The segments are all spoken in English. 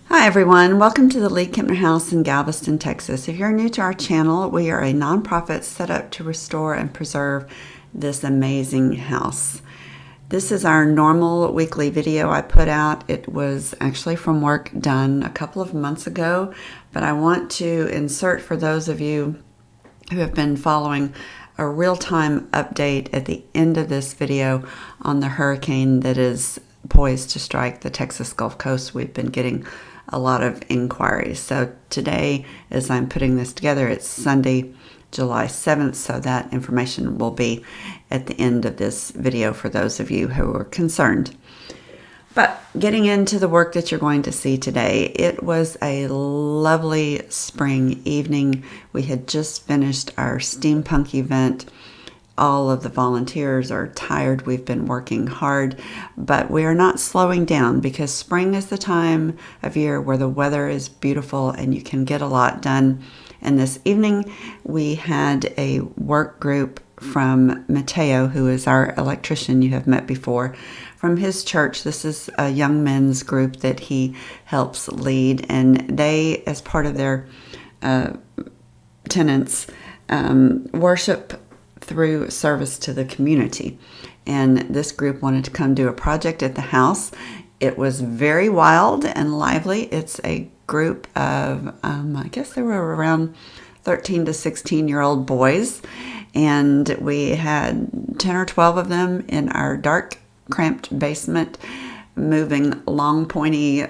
Hi everyone, welcome to the League-Kempner House in Galveston, Texas. If you're new to our channel, we are a nonprofit set up to restore and preserve this amazing house. This is our normal weekly video I put out. It was actually from work done a couple of months ago, but I want to insert for those of you who have been following a real-time update at the end of this video on the hurricane that is poised to strike the Texas Gulf Coast. We've been getting a lot of inquiries. So today, as I'm putting this together, it's Sunday, July 7th, so that information will be at the end of this video for those of you who are concerned. But getting into the work that you're going to see today, it was a lovely spring evening. We had just finished our Steampunk event. All of the volunteers are tired. We've been working hard, but we are not slowing down because spring is the time of year where the weather is beautiful and you can get a lot done. And this evening we had a work group from Mateo, who is our electrician you have met before, from his church. This is a young men's group that he helps lead, and they, as part of their tenets, worship through service to the community. And this group wanted to come do a project at the house. It was very wild and lively. It's a group of, I guess there were around 13 to 16-year-old boys. And we had 10 or 12 of them in our dark, cramped basement, moving long, pointy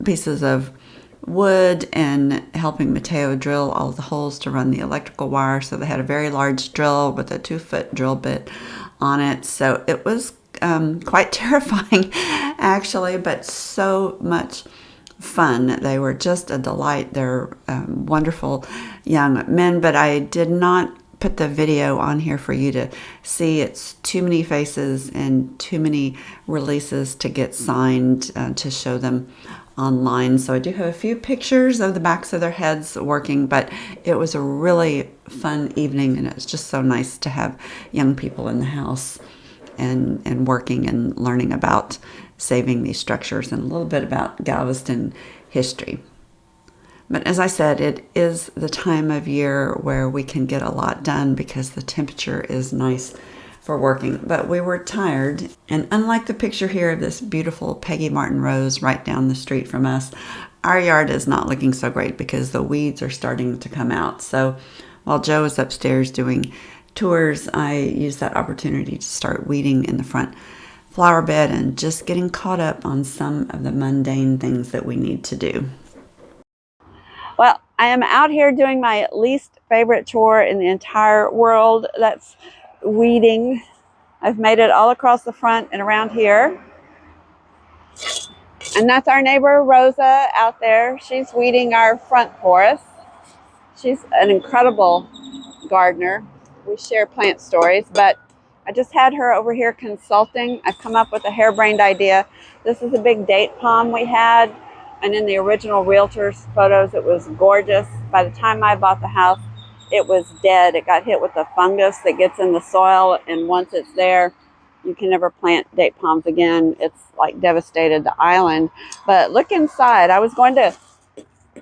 pieces of wood and helping Mateo drill all the holes to run the electrical wire. So they had a very large drill with a 2-foot drill bit on it. So it was quite terrifying, actually, but so much fun. They were just a delight. They're wonderful young men, but I did not put the video on here for you to see. It's too many faces and too many releases to get signed to show them online. So I do have a few pictures of the backs of their heads working, but it was a really fun evening, and it was just so nice to have young people in the house and working and learning about saving these structures and a little bit about Galveston history. But as I said, it is the time of year where we can get a lot done because the temperature is nice for working. But we were tired, and unlike the picture here of this beautiful Peggy Martin rose right down the street from us, our yard is not looking so great because the weeds are starting to come out. So while Joe is upstairs doing tours, I used that opportunity to start weeding in the front flower bed and just getting caught up on some of the mundane things that we need to do. Well, I am out here doing my least favorite chore in the entire world. That's weeding. I've made it all across the front and around here. And that's our neighbor Rosa out there. She's weeding our front for us. She's an incredible gardener. We share plant stories, but I just had her over here consulting. I've come up with a harebrained idea. This is a big date palm we had, and in the original realtor's photos, it was gorgeous. By the time I bought the house, it was dead. It got hit with the fungus that gets in the soil, and once it's there, you can never plant date palms again. It's like devastated the island. But look inside. I was going to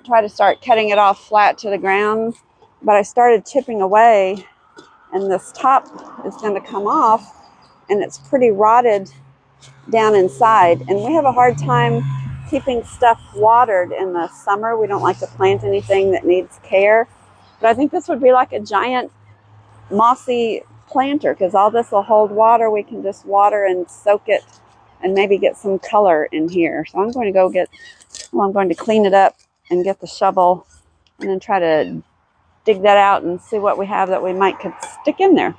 try to start cutting it off flat to the ground, but I started chipping away, and this top is going to come off, and it's pretty rotted down inside. And we have a hard time keeping stuff watered in the summer. We don't like to plant anything that needs care. But I think this would be like a giant mossy planter because all this will hold water. We can just water and soak it and maybe get some color in here. So I'm going to I'm going to clean it up and get the shovel and then try to dig that out and see what we have that we might could stick in there.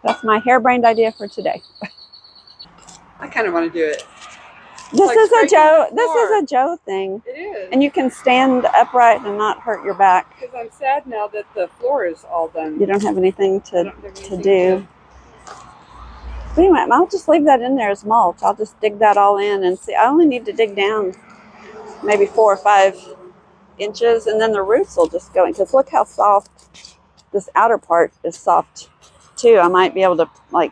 That's my harebrained idea for today. I kind of want to do it. This is a Joe thing. It is. And you can stand upright and not hurt your back. Because I'm sad now that the floor is all done. You don't have anything to do. But anyway, I'll just leave that in there as mulch. I'll just dig that all in and see. I only need to dig down maybe 4 or 5 inches, and then the roots will just go in. Because look how soft this outer part is soft too. I might be able to, like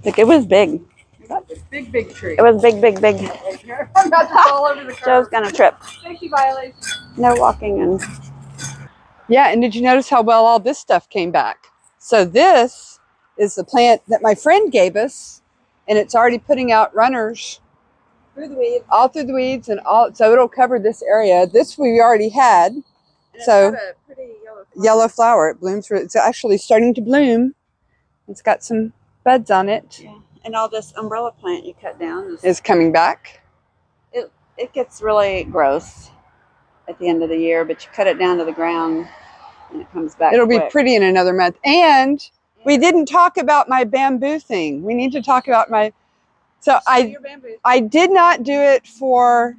it was big. That's a big, big tree. It was big, big, big. I'm about to fall over the curb. Joe's gonna trip. Safety violation. No walking and Yeah, and did you notice how well all this stuff came back? So this is the plant that my friend gave us, and it's already putting out runners through the weeds. all through the weeds, and all, so it'll cover this area. This we already had. And it's So got a pretty yellow flower. It blooms. It's actually starting to bloom. It's got some buds on it. Yeah. And all this umbrella plant you cut down Is coming back. it gets really gross at the end of the year, but you cut it down to the ground and it comes back. It'll be quick. pretty in another month. And we didn't talk about my bamboo thing. We need to talk about my. So I did not do it for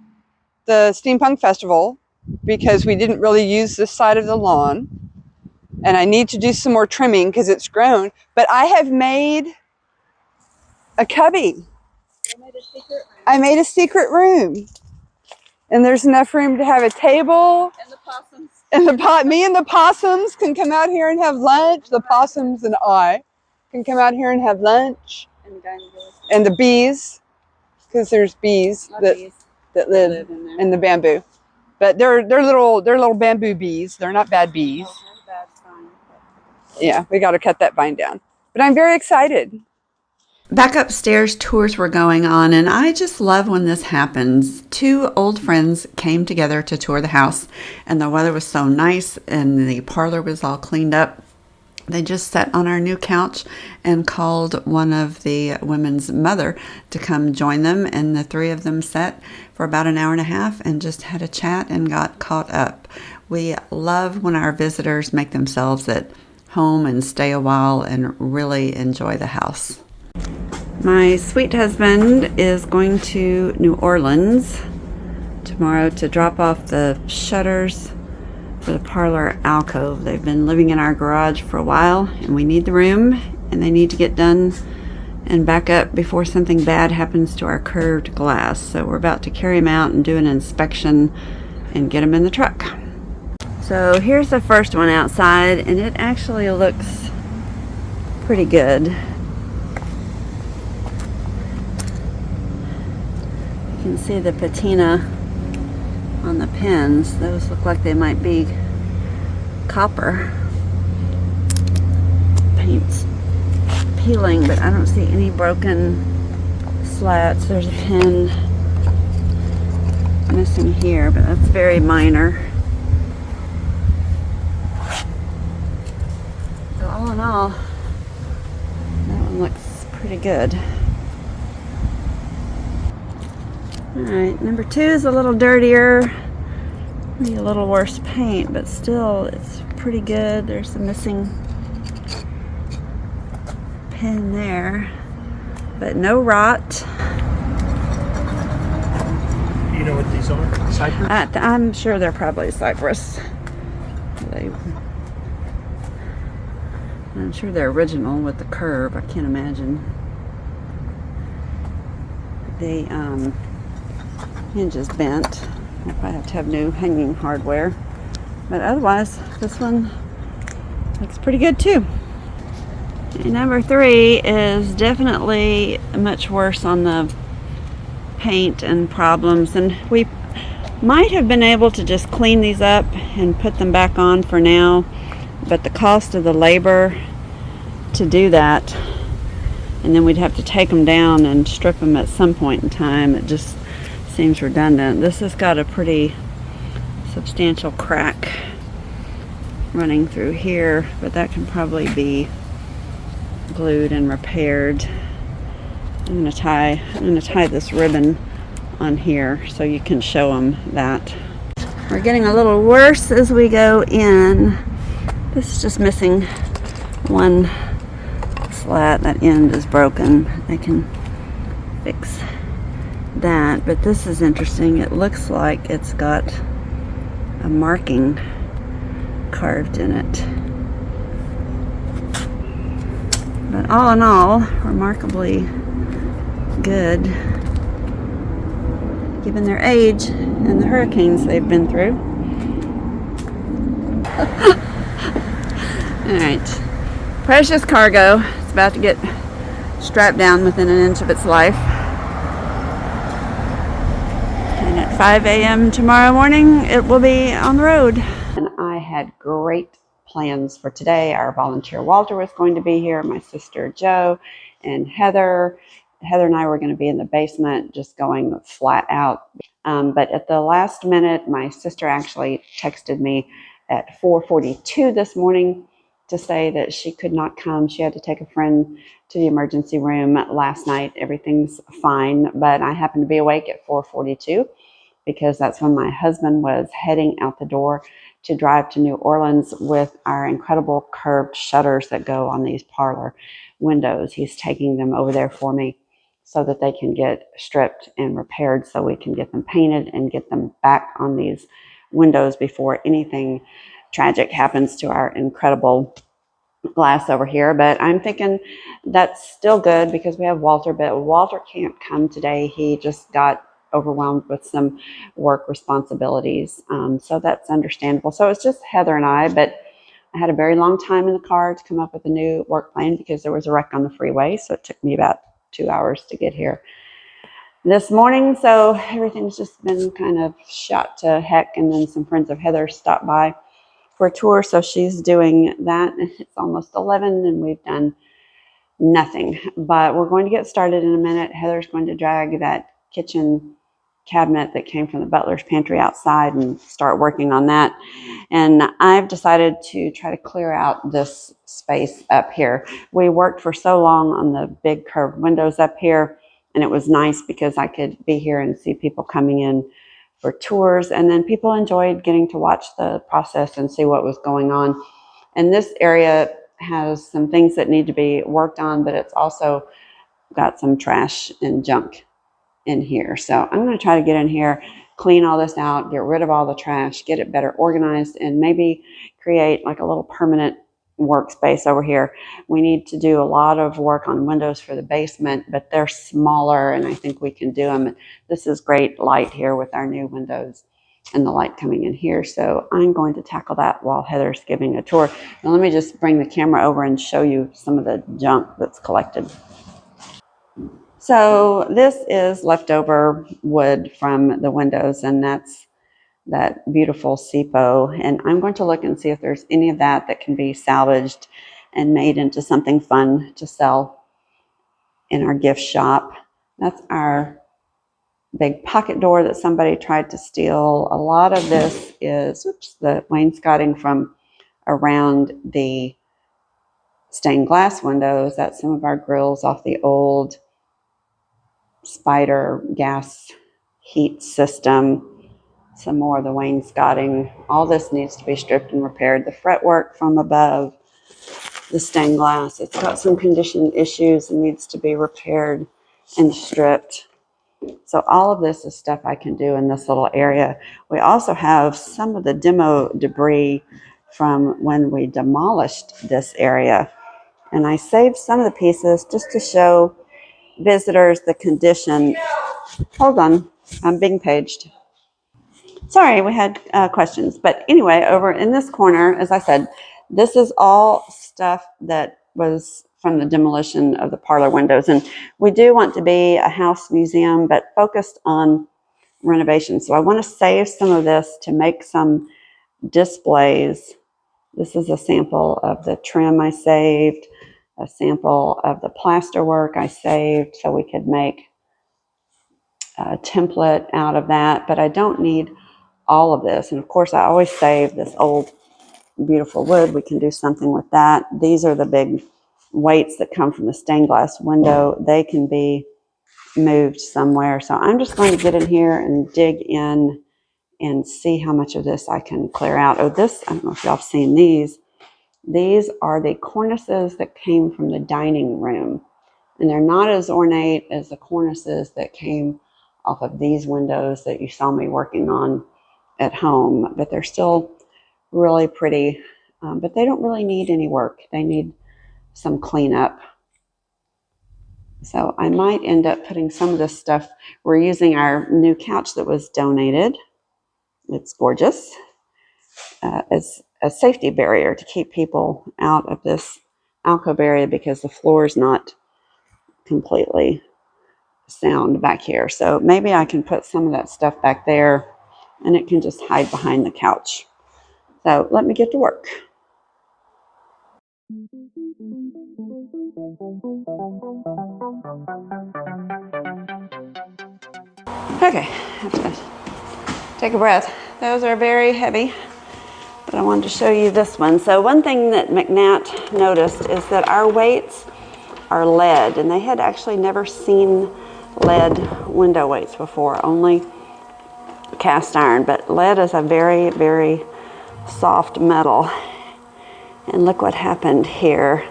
the Steampunk Festival because we didn't really use this side of the lawn. And I need to do some more trimming because it's grown. But I have made a cubby. I made a secret room. And there's enough room to have a table. And the possums. And me and the possums can come out here and have lunch. The possums and I can come out here and have lunch. And the bees, because there's bees that live in the bamboo. But they're little bamboo bees. They're not bad bees. Yeah, we got to cut that vine down. But I'm very excited. Back upstairs, tours were going on, and I just love when this happens. Two old friends came together to tour the house, and the weather was so nice, and the parlor was all cleaned up. They just sat on our new couch and called one of the women's mother to come join them, and the three of them sat for about an hour and a half and just had a chat and got caught up. We love when our visitors make themselves at home and stay a while and really enjoy the house. My sweet husband is going to New Orleans tomorrow to drop off the shutters for the parlor alcove. They've been living in our garage for a while, and we need the room, and they need to get done and back up before something bad happens to our curved glass. So we're about to carry them out and do an inspection and get them in the truck. So here's the first one outside, and it actually looks pretty good. You can see the patina on the pins. Those look like they might be copper. Paint's peeling, but I don't see any broken slats. There's a pin missing here, but that's very minor. So all in all, that one looks pretty good. Alright, number 2 is a little dirtier, maybe a little worse paint, but still it's pretty good. There's a missing pin there, but no rot. Do you know what these are? Cypress? I'm sure they're probably cypress. I'm sure they're original with the curve. I can't imagine. They hinge is bent. I'll probably have to have new hanging hardware. But otherwise, this one looks pretty good too. And number 3 is definitely much worse on the paint and problems. And we might have been able to just clean these up and put them back on for now. But the cost of the labor to do that, and then we'd have to take them down and strip them at some point in time. It just seems redundant. This has got a pretty substantial crack running through here, but that can probably be glued and repaired. I'm gonna tie this ribbon on here so you can show them that. We're getting a little worse as we go in. This is just missing one slat. That end is broken. I can fix that, but this is interesting. It looks like it's got a marking carved in it. But all in all, remarkably good, given their age and the hurricanes they've been through. Alright, precious cargo. It's about to get strapped down within an inch of its life. And at 5 a.m. tomorrow morning, it will be on the road. And I had great plans for today. Our volunteer Walter was going to be here, my sister Joe, and Heather. Heather and I were going to be in the basement just going flat out. But at the last minute, my sister actually texted me at 4:42 this morning to say that she could not come. She had to take a friend to the emergency room last night. Everything's fine, but I happened to be awake at 4:42 because that's when my husband was heading out the door to drive to New Orleans with our incredible curved shutters that go on these parlor windows. He's taking them over there for me so that they can get stripped and repaired so we can get them painted and get them back on these windows before anything tragic happens to our incredible glass over here. But I'm thinking that's still good because we have Walter, but Walter can't come today. He just got overwhelmed with some work responsibilities. So that's understandable. So it's just Heather and I, but I had a very long time in the car to come up with a new work plan because there was a wreck on the freeway. So it took me about 2 hours to get here this morning. So everything's just been kind of shot to heck. And then some friends of Heather's stopped by for a tour. So she's doing that. It's almost 11 and we've done nothing, but we're going to get started in a minute. Heather's going to drag that kitchen cabinet that came from the butler's pantry outside and start working on that. And I've decided to try to clear out this space up here. We worked for so long on the big curved windows up here, and it was nice because I could be here and see people coming in for tours, and then people enjoyed getting to watch the process and see what was going on. And this area has some things that need to be worked on, but it's also got some trash and junk in here. So I'm going to try to get in here, clean all this out, get rid of all the trash, get it better organized, and maybe create like a little permanent workspace over here. We need to do a lot of work on windows for the basement, but they're smaller and I think we can do them. This is great light here with our new windows and the light coming in here. So I'm going to tackle that while Heather's giving a tour. Now let me just bring the camera over and show you some of the junk that's collected. So this is leftover wood from the windows, and that's that beautiful SIPO. And I'm going to look and see if there's any of that that can be salvaged and made into something fun to sell in our gift shop. That's our big pocket door that somebody tried to steal. A lot of this is the wainscoting from around the stained glass windows. That's some of our grills off the old spider gas heat system. Some more of the wainscoting. All this needs to be stripped and repaired. The fretwork from above the stained glass, it's got some condition issues and needs to be repaired and stripped. So all of this is stuff I can do in this little area. We also have some of the demo debris from when we demolished this area. And I saved some of the pieces just to show visitors the condition. Hold on, I'm being paged. Sorry, we had questions. But anyway, over in this corner, as I said, this is all stuff that was from the demolition of the parlor windows. And we do want to be a house museum, but focused on renovation. So I want to save some of this to make some displays. This is a sample of the trim I saved, a sample of the plaster work I saved so we could make a template out of that. But I don't need all of this. And of course, I always save this old beautiful wood. We can do something with that. These are the big weights that come from the stained glass window. They can be moved somewhere. So I'm just going to get in here and dig in and see how much of this I can clear out. Oh, this, I don't know if y'all have seen these. These are the cornices that came from the dining room. And they're not as ornate as the cornices that came off of these windows that you saw me working on at home, but they're still really pretty, but they don't really need any work. They need some cleanup. So I might end up putting some of this stuff. We're using our new couch that was donated. It's gorgeous, as a safety barrier to keep people out of this alcove area because the floor is not completely sound back here. So maybe I can put some of that stuff back there and it can just hide behind the couch. So let me get to work. Okay, I have to take a breath. Those are very heavy, but I wanted to show you this one. So one thing that McNatt noticed is that our weights are lead, and they had actually never seen lead window weights before, only cast iron. But lead is a very, very soft metal. And look what happened here.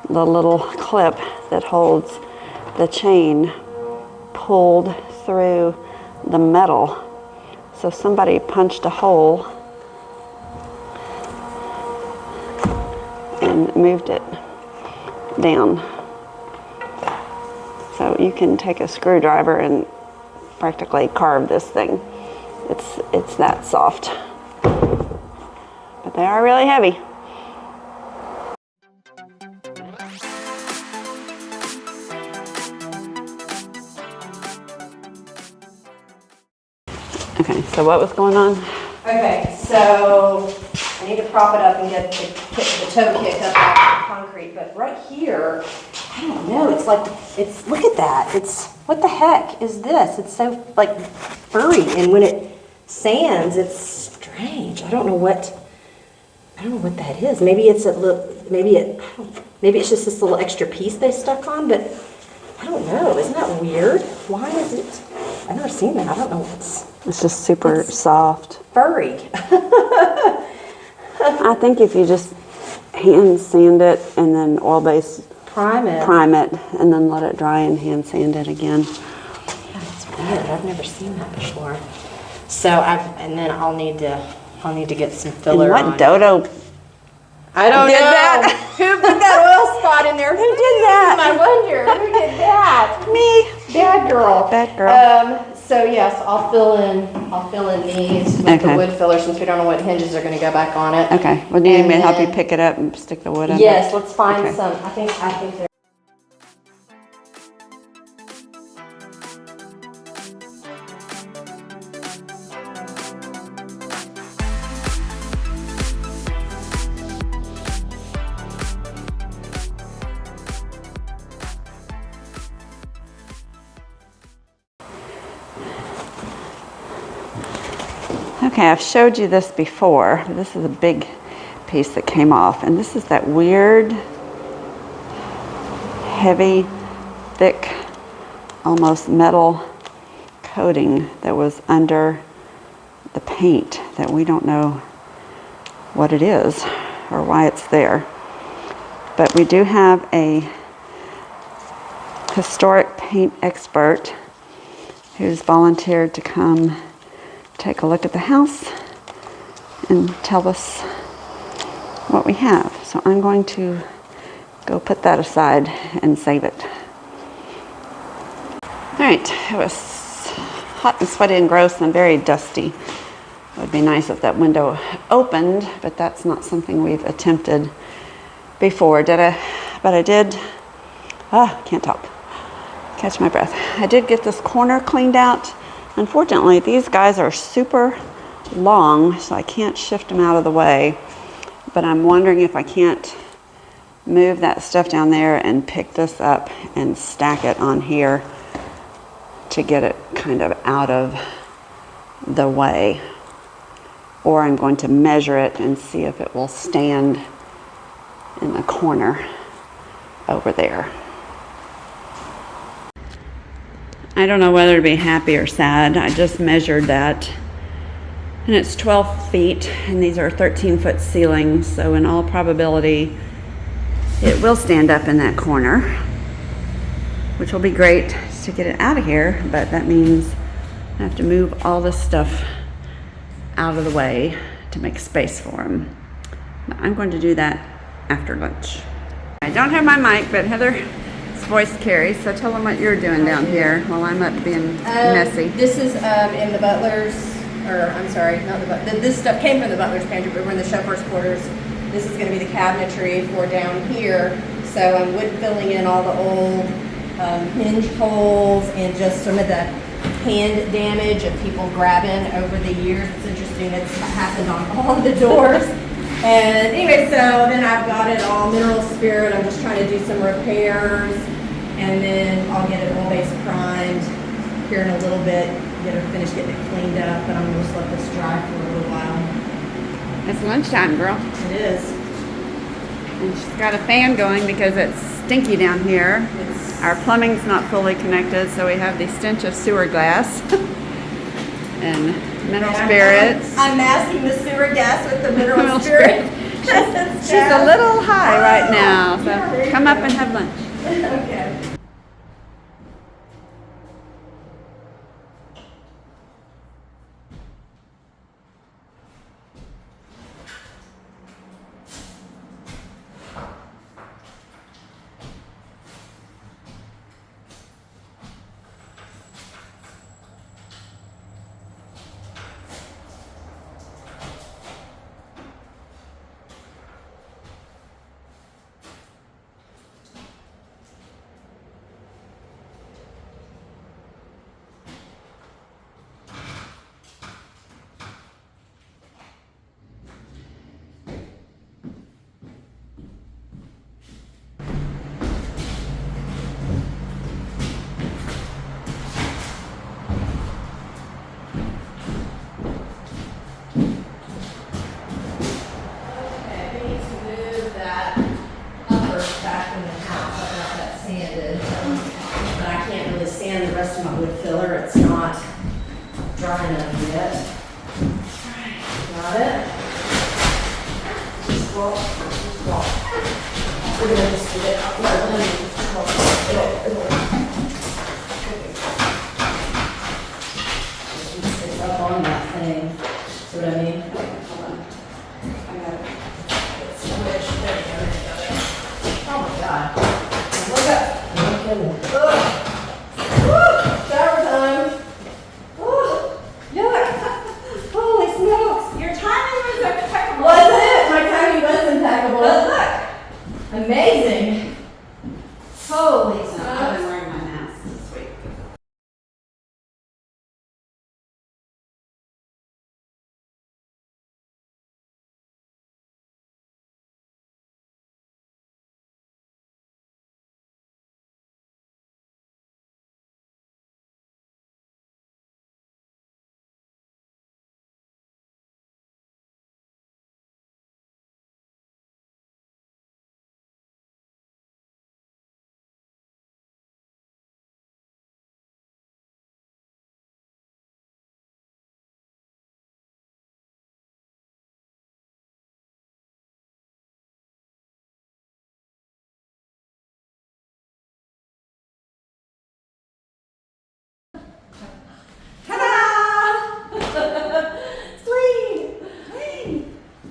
The little clip that holds the chain pulled through the metal. So somebody punched a hole and moved it down. So you can take a screwdriver and practically carve this thing. It's that soft. But they are really heavy. Okay, so what was going on? Okay, so I need to prop it up and get the toe kick up off the concrete, but right here, I don't know, look at that. What the heck is this? It's so like furry, and when it sands, it's strange. I don't know what that is. Maybe it's maybe it's just this little extra piece they stuck on, but I don't know. Isn't that weird? Why is it? I've never seen that. I don't know what's. It's just super soft. Furry. I think if you just hand sand it and then oil base Prime it, and then let it dry and hand sand it again. That's weird. I've never seen that before. So then I'll need to get some filler. And what dodo? I don't did know. That? Who put that oil spot in there? Who did that? I wonder. Who did that? Me. Bad girl. Bad girl. So yes, I'll fill in these with the wood filler since we don't know what hinges are going to go back on it. Okay. Well, do you need me to help you pick it up and stick the wood in? Yes. Let's find some. I think there. Okay, I've showed you this before. This is a big piece that came off, and this is that weird, heavy, thick, almost metal coating that was under the paint that we don't know what it is or why it's there. But we do have a historic paint expert who's volunteered to come take a look at the house and tell us what we have. So I'm going to go put that aside and save it. All right, it was hot and sweaty and gross and very dusty. It would be nice if that window opened, but that's not something we've attempted before. But I did, can't talk, catch my breath. I did get this corner cleaned out. Unfortunately, these guys are super long, so I can't shift them out of the way. But I'm wondering if I can't move that stuff down there and pick this up and stack it on here to get it kind of out of the way. Or I'm going to measure it and see if it will stand in the corner over there. I don't know whether to be happy or sad. I just measured that, and it's 12 feet, and these are 13-foot ceilings, so in all probability, it will stand up in that corner, which will be great to get it out of here, but that means I have to move all this stuff out of the way to make space for them. But I'm going to do that after lunch. I don't have my mic, but Heather's voice carries, so tell them what you're doing down here while I'm up being messy. This is in the butler's, or I'm sorry, not the butler. This stuff came from the butler's pantry, but we're in the chauffeur's quarters. This is going to be the cabinetry for down here. So I'm wood filling in all the old hinge holes and just some of the hand damage of people grabbing over the years. It's interesting, it's happened on all of the doors. And anyway, so then I've got it all mineral spirit. I'm just trying to do some repairs, and then I'll get it all base primed here in a little bit, finish getting it cleaned up, and I'm gonna just let this dry for a little while. It's lunchtime, girl. It is. And she's got a fan going because it's stinky down here. Our plumbing's not fully connected, so we have the stench of sewer gas and mineral spirits. I'm masking the sewer gas with the mineral spirit. She's a little high right now, so come up and have lunch. Okay. The rest of my wood filler, it's not dry enough yet. Got it? Just walk. We're gonna just get it up. It's up on that thing. See what I mean? Hold on. I got it. It's switched. There you go. Oh my God. Look up. No kidding. Ugh. Shower time. Oh, yuck. Holy smokes. Your timing was impeccable. Was it? My timing was impeccable. But look. Amazing. Holy smokes. I've been wearing my mask this week.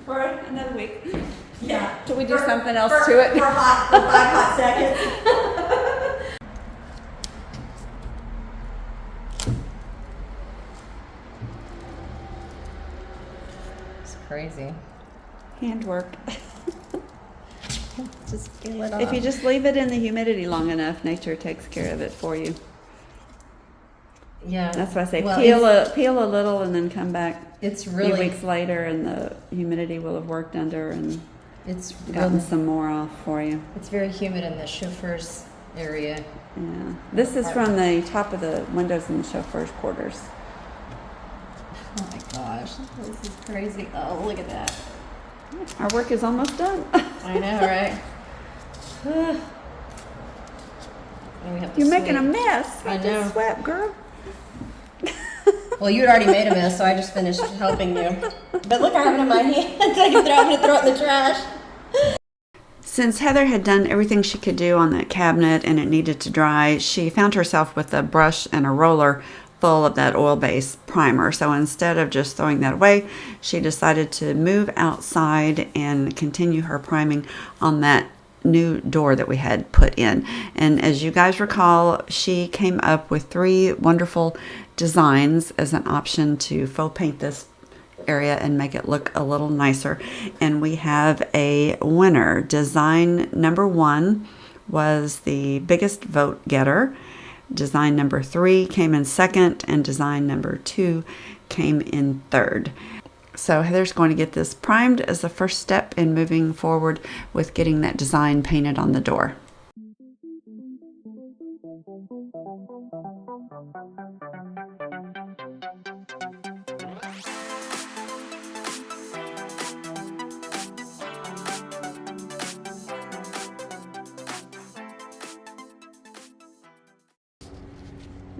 For another week. Yeah. Should we do something else to it? For 5 hot seconds. It's crazy. Handwork. Just peel it off. If you just leave it in the humidity long enough, nature takes care of it for you. Yeah. That's why I say Well, peel a little and then come back It's a few really, weeks later, and the humidity will have worked under and it's gotten really, some more off for you. it's very humid in the chauffeur's area. Yeah. This is from the top of the windows in the chauffeur's quarters. Oh my gosh, this is crazy. Oh, look at that. Our work is almost done. I know, right? And we have to You're making a sweep. mess. I Just know. swept, girl. Well, you'd already made a mess, so I just finished helping you. But look, I have it in my hand. I'm going to throw it in the trash. Since Heather had done everything she could do on that cabinet and it needed to dry, she found herself with a brush and a roller full of that oil-based primer. So instead of just throwing that away, she decided to move outside and continue her priming on that new door that we had put in. And as you guys recall, she came up with 3 wonderful designs as an option to faux paint this area and make it look a little nicer. And we have a winner. Design number 1 was the biggest vote getter. Design number 3 came in second, and design number 2 came in third. So Heather's going to get this primed as the first step in moving forward with getting that design painted on the door.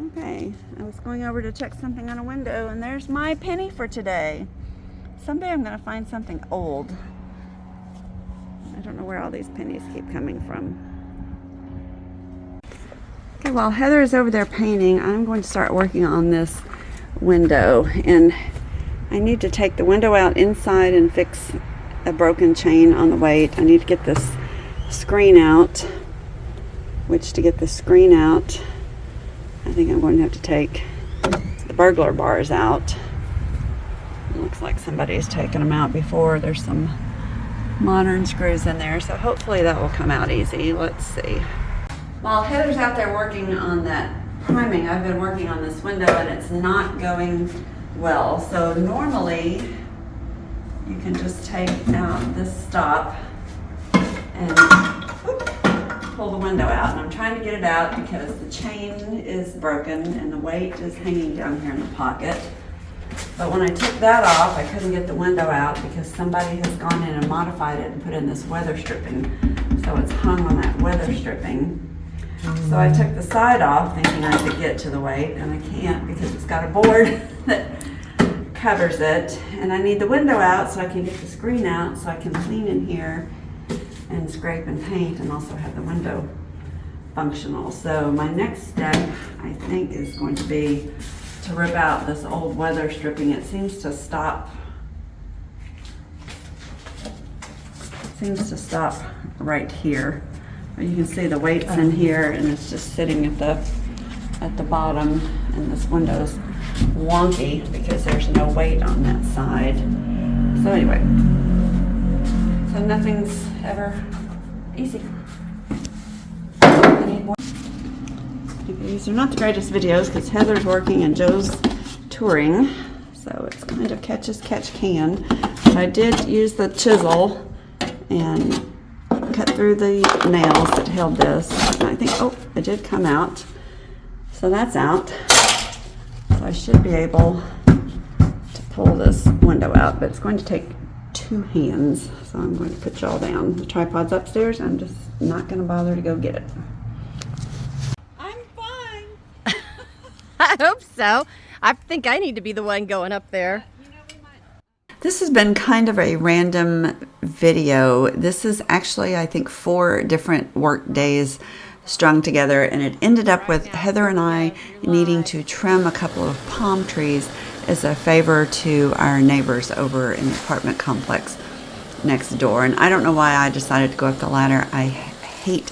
Okay, I was going over to check something on a window, and there's my penny for today. Someday I'm going to find something old. I don't know where all these pennies keep coming from. Okay, while Heather is over there painting, I'm going to start working on this window. And I need to take the window out inside and fix a broken chain on the weight. I need to get this screen out, which to get the screen out, I think I'm going to have to take the burglar bars out. It looks like somebody's taken them out before. There's some modern screws in there, so hopefully that will come out easy. Let's see. While Heather's out there working on that priming, I've been working on this window and it's not going well. So normally you can just take out this stop and pull the window out. And I'm trying to get it out because the chain is broken and the weight is hanging down here in the pocket. But when I took that off, I couldn't get the window out because somebody has gone in and modified it and put in this weather stripping. So it's hung on that weather stripping. So I took the side off thinking I could get to the weight, and I can't because it's got a board that covers it. And I need the window out so I can get the screen out so I can clean in here and scrape and paint and also have the window functional. So my next step, I think, is going to be to rip out this old weather stripping. It seems to stop right here. You can see the weight's in here and it's just sitting at the bottom, and this window's wonky because there's no weight on that side. So anyway, so nothing's ever easy. I need more. These are not the greatest videos because Heather's working and Joe's touring, so it's kind of catch as catch can. But I did use the chisel and cut through the nails that held this. And I think, oh, it did come out. So that's out. So I should be able to pull this window out, but it's going to take 2 hands. So I'm going to put y'all down. The tripod's upstairs. I'm just not going to bother to go get it. I'm fine. I hope so. I think I need to be the one going up there. This has been kind of a random video. This is actually, I think, 4 different work days strung together, and it ended up with Heather and I needing to trim a couple of palm trees as a favor to our neighbors over in the apartment complex next door. And I don't know why I decided to go up the ladder. I hate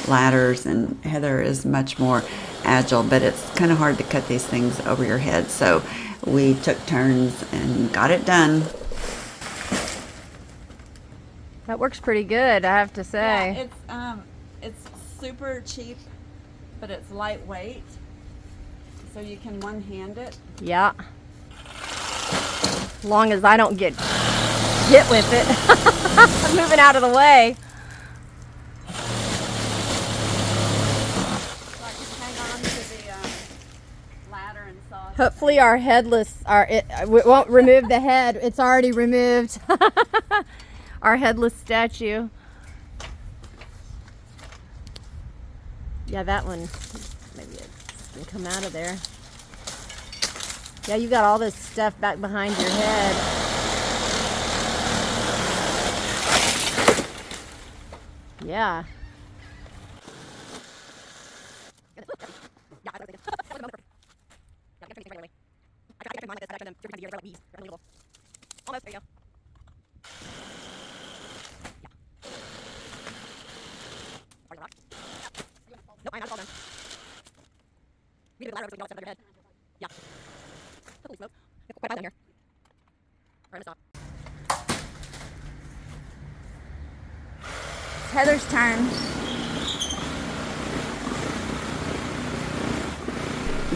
ladders, and Heather is much more agile, but it's kind of hard to cut these things over your head. So we took turns and got it done. That works pretty good, I have to say. Yeah, it's super cheap, but it's lightweight, so you can one-hand it. Yeah. As long as I don't get hit with it. I'm moving out of the way. So I can hang on to the ladder and saw. Hopefully our headless, we won't remove the head. It's already removed. Our headless statue. Yeah, that one, maybe it can come out of there. Yeah, you got all this stuff back behind your head. Yeah. Almost, there you go. Nope, I'm not all done. We did the ladder so we don't step on your head. Yeah. Holy smoke. Quite bad down here. Alright, let's stop. It's Heather's turn.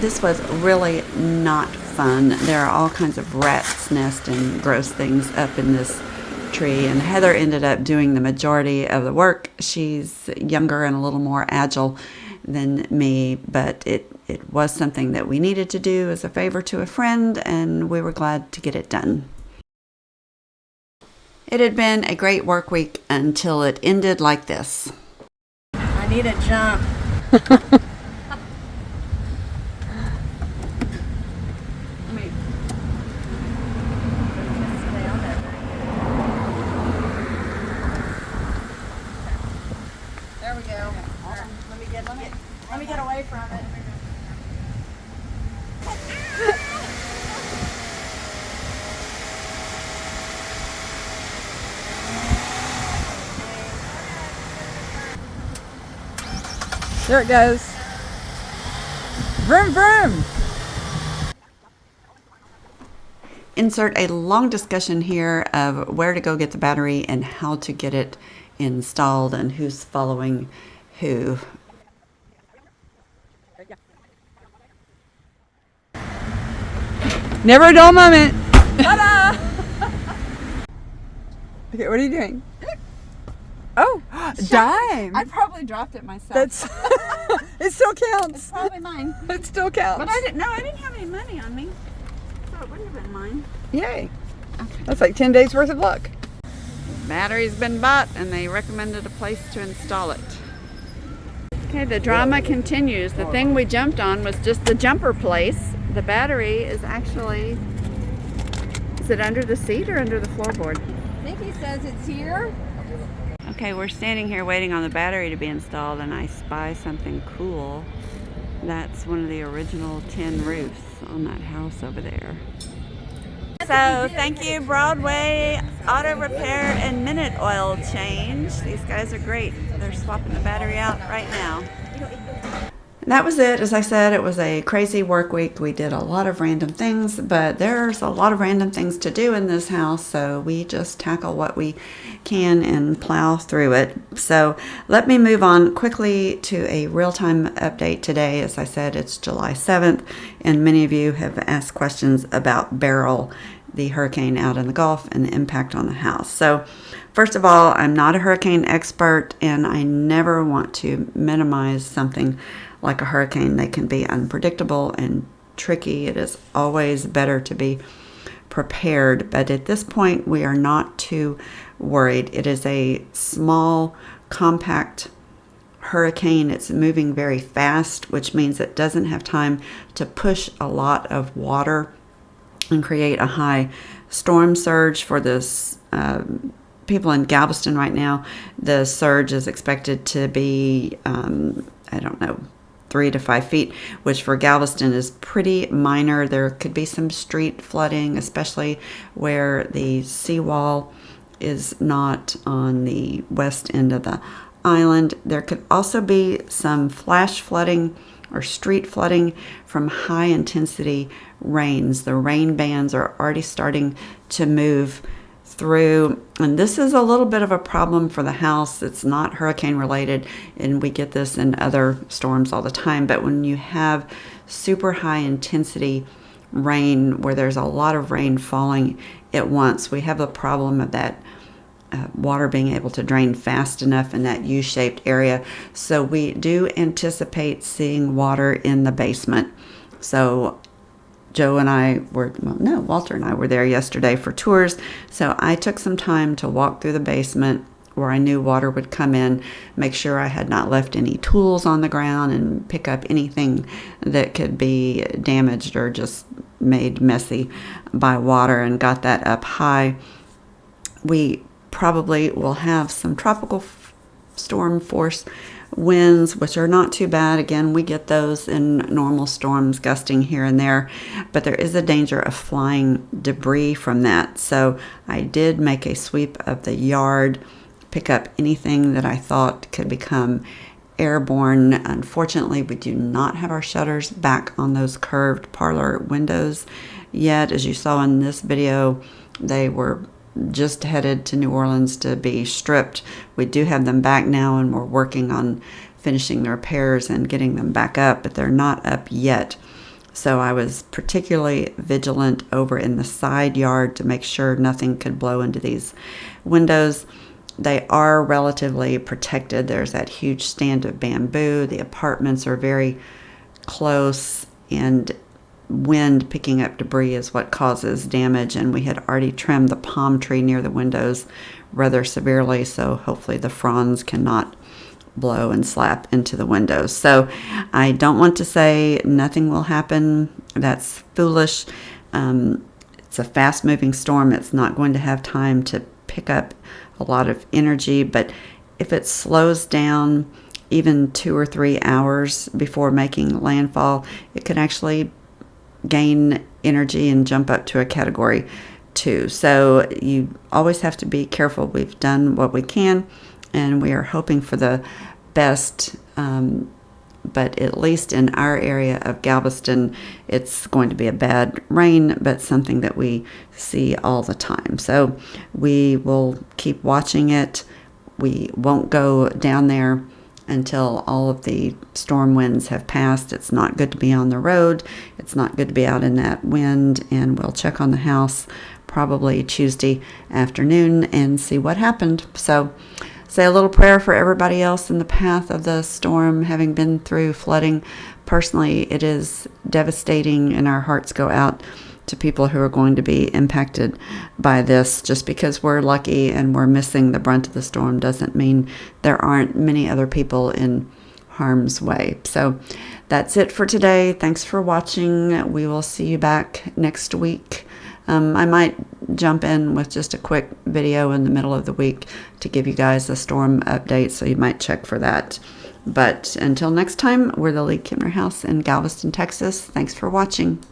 This was really not fun. There are all kinds of rats nest and gross things up in this tree, and Heather ended up doing the majority of the work. She's younger and a little more agile than me, but it was something that we needed to do as a favor to a friend, and we were glad to get it done. It had been a great work week until it ended like this. I need a jump. There we go. Let me get away from it. There it goes. Vroom, vroom. Insert a long discussion here of where to go get the battery and how to get it installed and who's following who. Never a dull moment. Ta-da! Okay, what are you doing? Oh, dime. I probably dropped it myself. That's it still counts. probably mine. It still counts. But I didn't have any money on me. So it wouldn't have been mine. Yay. That's like 10 days worth of luck. Battery's been bought and they recommended a place to install it. Okay, the drama continues. The thing we jumped on was just the jumper place. The battery is actually, is it under the seat or under the floorboard? I think he says it's here. Okay, we're standing here waiting on the battery to be installed, and I spy something cool. That's one of the original tin roofs on that house over there. So thank you, Broadway Auto Repair and Minute Oil Change. These guys are great. They're swapping the battery out right now. That was it. As I said, it was a crazy work week. We did a lot of random things, but there's a lot of random things to do in this house, so we just tackle what we can and plow through it. So let me move on quickly to a real-time update today. As I said, it's July 7th, and many of you have asked questions about Beryl, the hurricane out in the Gulf, and the impact on the house. So first of all, I'm not a hurricane expert, and I never want to minimize something like a hurricane. They can be unpredictable and tricky. It is always better to be prepared, but at this point we are not too worried. It is a small, compact hurricane. It's moving very fast, which means it doesn't have time to push a lot of water and create a high storm surge for this people in Galveston right now. The surge is expected to be I don't know, 3 to 5 feet, which for Galveston is pretty minor. There could be some street flooding, especially where the seawall is not on the west end of the island. There could also be some flash flooding or street flooding from high intensity rains. The rain bands are already starting to move through, and this is a little bit of a problem for the house. It's not hurricane related, and we get this in other storms all the time, but when you have super high intensity rain where there's a lot of rain falling at once, we have the problem of that water being able to drain fast enough in that U-shaped area. So we do anticipate seeing water in the basement. So Joe and I were, Walter and I were there yesterday for tours. So I took some time to walk through the basement where I knew water would come in, make sure I had not left any tools on the ground, and pick up anything that could be damaged or just made messy by water, and got that up high. We probably will have some tropical storm force winds, which are not too bad. Again, we get those in normal storms, gusting here and there, but there is a danger of flying debris from that. So I did make a sweep of the yard, pick up anything that I thought could become airborne. Unfortunately, we do not have our shutters back on those curved parlor windows yet. As you saw in this video, they were just headed to New Orleans to be stripped. We do have them back now, and we're working on finishing the repairs and getting them back up, but they're not up yet. So I was particularly vigilant over in the side yard to make sure nothing could blow into these windows. They are relatively protected. There's that huge stand of bamboo. The apartments are very close, and wind picking up debris is what causes damage. And we had already trimmed the palm tree near the windows rather severely, so hopefully the fronds cannot blow and slap into the windows. So I don't want to say nothing will happen. That's foolish. It's a fast-moving storm. It's not going to have time to pick up a lot of energy, but if it slows down even 2 or 3 hours before making landfall, it could actually gain energy and jump up to a category 2. So you always have to be careful. We've done what we can, and we are hoping for the best. But at least in our area of Galveston, it's going to be a bad rain, but something that we see all the time. So we will keep watching it. We won't go down there until all of the storm winds have passed. It's not good to be on the road. It's not good to be out in that wind, and we'll check on the house probably Tuesday afternoon and see what happened. So say a little prayer for everybody else in the path of the storm, having been through flooding. Personally, it is devastating, and our hearts go out to people who are going to be impacted by this. Just because we're lucky and we're missing the brunt of the storm doesn't mean there aren't many other people in harm's way. So that's it for today. Thanks for watching. We will see you back next week. I might jump in with just a quick video in the middle of the week to give you guys a storm update, so you might check for that. But until next time, we're the League-Kempner House in Galveston, Texas. Thanks for watching.